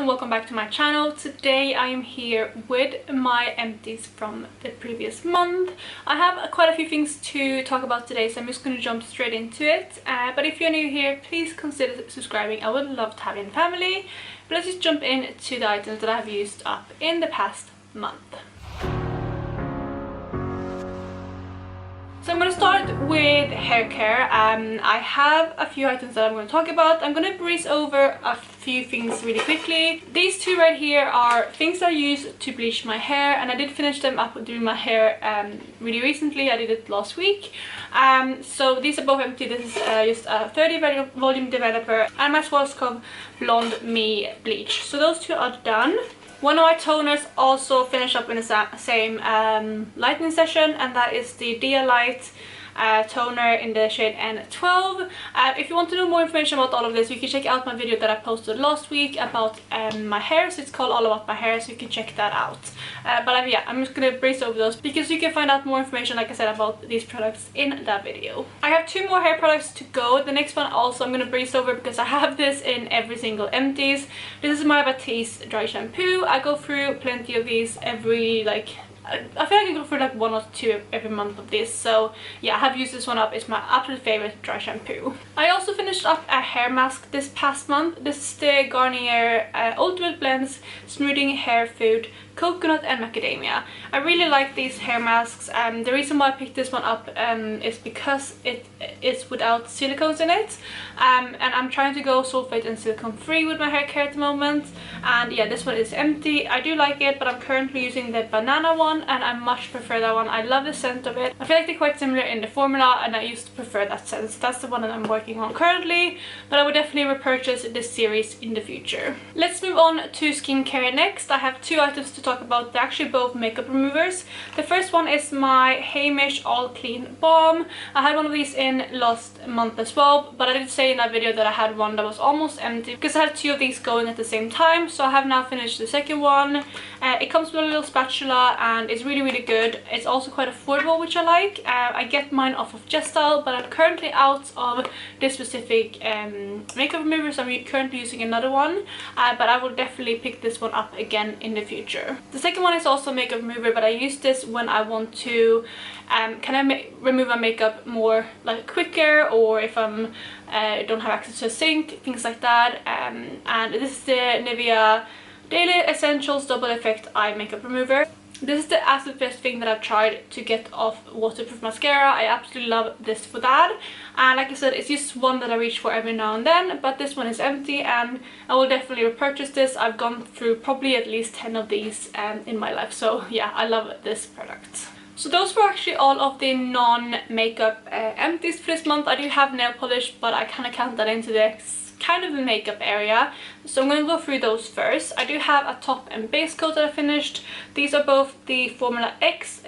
and welcome back to my channel. Today I am here with my empties from the previous month. I have quite a few things to talk about today, so I'm just going to jump straight into it. But if you're new here, please consider subscribing. I would love to have you in family. But let's just jump into the items that I have used up in the past month. So I'm going to start with hair care. I have a few items that I'm going to talk about. I'm going to breeze over a few things really quickly. These two right here are things that I use to bleach my hair, and I did finish them up doing my hair really recently. I did it last week. So these are both empty. This is just a 30 volume developer and my Swarovski Blonde Me bleach. So those two are done. One of my toners also finished up in the same lightening session, and that is the Dia Light toner in the shade N12. If you want to know more information about all of this, you can check out my video that I posted last week about my hair. So it's called All About My Hair, so you can check that out. Yeah, I'm just gonna breeze over those because you can find out more information, like I said, about these products in that video. I have two more hair products to go. The next one also I'm gonna breeze over because I have this in every single empties. This is my Batiste dry shampoo. I go through plenty of these every I feel like I go through like one or two every month of this. So yeah, I have used this one up. It's my absolute favorite dry shampoo. I also finished up a hair mask this past month. This is the Garnier Ultimate Blends Smoothing Hair Food Coconut and Macadamia. I really like these hair masks. The reason why I picked this one up is because it is without silicones in it, and I'm trying to go sulfate and silicone free with my hair care at the moment. And yeah, this one is empty. I do like it, but I'm currently using the banana one, and I much prefer that one. I love the scent of it. I feel like they're quite similar in the formula, and I used to prefer that scent. So that's the one that I'm working on currently, but I would definitely repurchase this series in the future. Let's move on to skincare next. I have two items to talk about. They're actually both makeup removers. The first one is my Hamish All Clean Balm. I had one of these in last month as well, but I did say in that video that I had one that was almost empty because I had two of these going at the same time. So I have now finished the second one. It comes with a little spatula and it's really good. It's also quite affordable, which I like. I get mine off of Gestyle, but I'm currently out of this specific makeup remover, so I'm currently using another one, but I will definitely pick this one up again in the future. The second one is also a makeup remover, but I use this when I want to remove my makeup more like quicker, or if I'm don't have access to a sink, things like that. And this is the Nivea Daily Essentials Double Effect Eye Makeup Remover. This is the absolute best thing that I've tried to get off waterproof mascara. I absolutely love this for that. And like I said, it's just one that I reach for every now and then, but this one is empty and I will definitely repurchase this. I've gone through probably at least 10 of these in my life. So yeah, I love this product. So those were actually all of the non-makeup empties for this month. I do have nail polish, but I kind of count that into the makeup area, so I'm going to go through those first. I do have a top and base coat that I finished. These are both the Formula X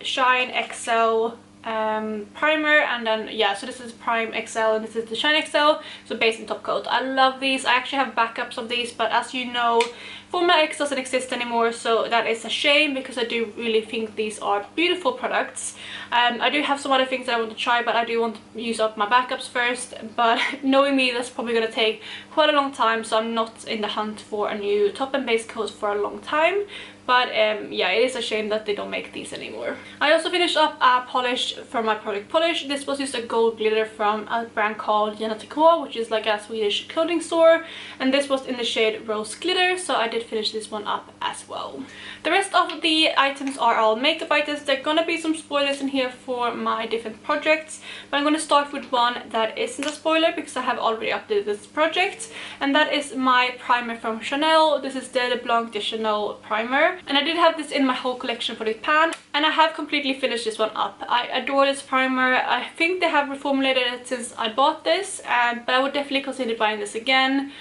Shine XL primer, and then yeah, so this is Prime XL and this is the Shine XL, so base and top coat. I love these. I actually have backups of these, but as you know, Formula X doesn't exist anymore, so that is a shame because I do really think these are beautiful products. I do have some other things that I want to try, but I do want to use up my backups first. But knowing me, that's probably going to take quite a long time, so I'm not in the hunt for a new top and base coat for a long time. But yeah, it is a shame that they don't make these anymore. I also finished up a polish from my product polish. This was just a gold glitter from a brand called Janatico, which is like a Swedish clothing store, and this was in the shade Rose Glitter, so I did finish this one up as well. The rest of the items are all makeup items. There are gonna be some spoilers in here for my different projects, but I'm gonna start with one that isn't a spoiler because I have already updated this project, and that is my primer from Chanel. This is the Le Blanc de Chanel primer, and I did have this in my whole collection for this pan, and I have completely finished this one up. I adore this primer. I think they have reformulated it since I bought this, but I would definitely consider buying this again,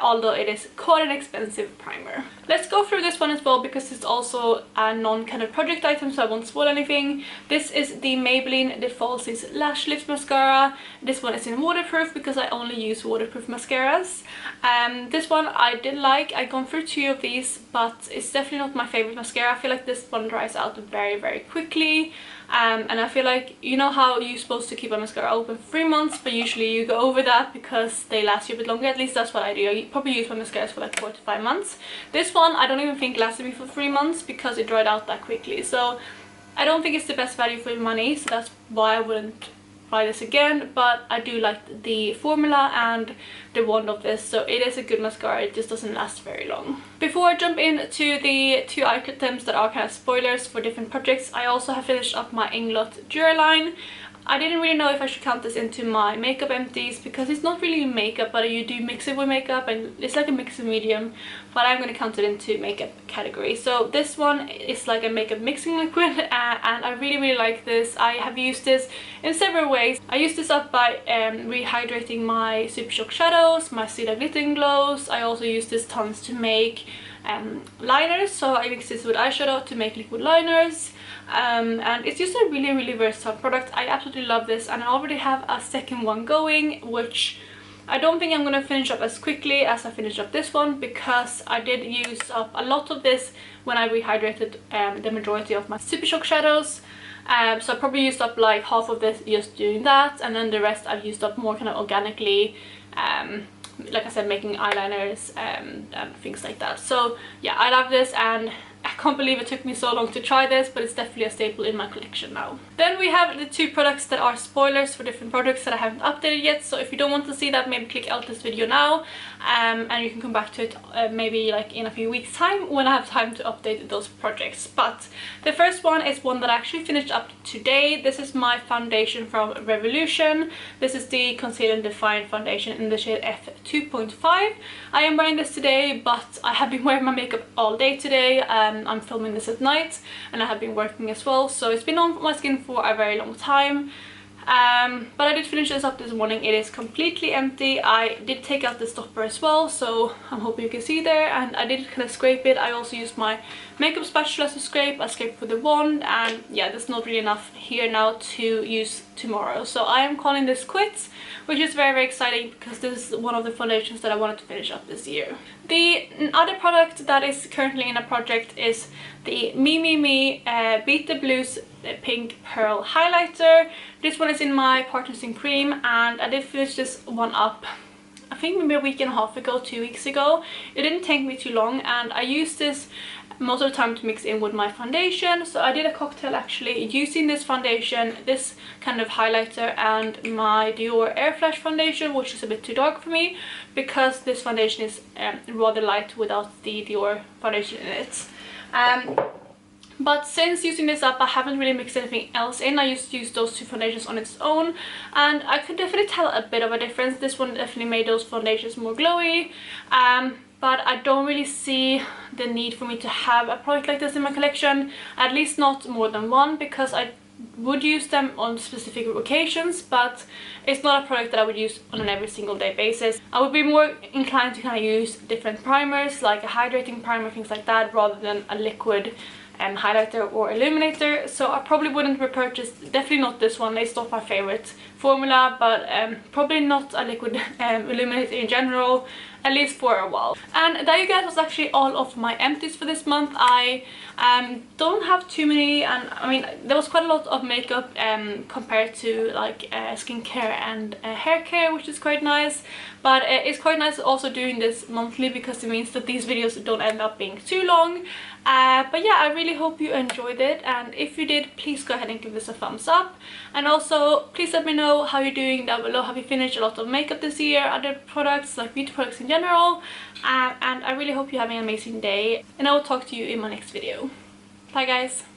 although it is quite an expensive primer. Let's go through this one as well because it's also a non-kind project item, so I won't spoil anything. This is the Maybelline The Falsies Lash Lift Mascara. This one is in waterproof because I only use waterproof mascaras. This one I did like. I've gone through two of these, but it's definitely not my favorite mascara. I feel like this one dries out very quickly. and I feel like, you know how you're supposed to keep a mascara open for 3 months, but usually you go over that because they last you a bit longer. At least that's what I do. I probably use my mascaras for like 4 to 5 months. This one I don't even think lasted me for 3 months because it dried out that quickly, so I don't think it's the best value for your money, so that's why I wouldn't buy this again. But I do like the formula and the wand of this, so it is a good mascara. It just doesn't last very long. Before I jump into the 2 items that are kind of spoilers for different projects, I also have finished up my Inglot Dura line. I didn't really know if I should count this into my makeup empties because it's not really makeup, but you do mix it with makeup and it's like a mix and medium, but I'm going to count it into makeup category. So this one is like a makeup mixing liquid, and I really like this. I have used this in several ways. I used this up by rehydrating my Super Shock shadows, my Cedar Glitter Glows. I also use this tons to make liners, so I mix this with eyeshadow to make liquid liners. And it's just a really versatile product. I absolutely love this, and I already have a second one going, which I don't think I'm gonna finish up as quickly as I finished up this one, because I did use up a lot of this when I rehydrated the majority of my Super Shock shadows. So I probably used up like half of this just doing that, and then the rest I've used up more kind of organically, like I said, making eyeliners and things like that. So yeah, I love this, and I can't believe it took me so long to try this, but it's definitely a staple in my collection now. Then we have the 2 products that are spoilers for different products that I haven't updated yet. So if you don't want to see that, maybe click out this video now, and you can come back to it maybe like in a few weeks time when I have time to update those projects. But the first one is one that I actually finished up today. This is my foundation from Revolution. This is the Conceal and Define foundation in the shade F2.5. I am wearing this today, but I have been wearing my makeup all day today. I'm filming this at night, and I have been working as well, so it's been on my skin for a very long time. But I did finish this up this morning. It is completely empty. I did take out the stopper as well, so I'm hoping you can see there, and I did kind of scrape it. I also used my makeup spatula to scrape. I scraped with the wand, and yeah, there's not really enough here now to use tomorrow, so I am calling this quits, which is very exciting because this is one of the foundations that I wanted to finish up this year. The other product that is currently in a project is the Me Beat the Blues Pink Pearl Highlighter. This one is in my Partners in Cream, and I did finish this one up I think maybe a week and a half ago, 2 weeks ago. It didn't take me too long, and I used this most of the time to mix in with my foundation. So I did a cocktail actually using this foundation, this kind of highlighter, and my Dior Air Flash foundation, which is a bit too dark for me because this foundation is rather light without the Dior foundation in it. But since using this up, I haven't really mixed anything else in. I just used those 2 foundations on its own, and I could definitely tell a bit of a difference. This one definitely made those foundations more glowy, but I don't really see the need for me to have a product like this in my collection, at least not more than one, because I would use them on specific occasions, but it's not a product that I would use on an every single day basis. I would be more inclined to kind of use different primers, like a hydrating primer, things like that, rather than a liquid highlighter or illuminator. So I probably wouldn't repurchase, definitely not this one. It's not my favorite formula, but probably not a liquid illuminator in general, at least for a while. And that, you guys, was actually all of my empties for this month. I don't have too many, and I mean there was quite a lot of makeup compared to like skincare and hair care, which is quite nice. But it's quite nice also doing this monthly because it means that these videos don't end up being too long. But yeah, I really hope you enjoyed it, and if you did, please go ahead and give this a thumbs up. And also please let me know how you're doing down below. Have you finished a lot of makeup this year, other products like beauty products in general? And I really hope you're having an amazing day, and I will talk to you in my next video. Bye guys.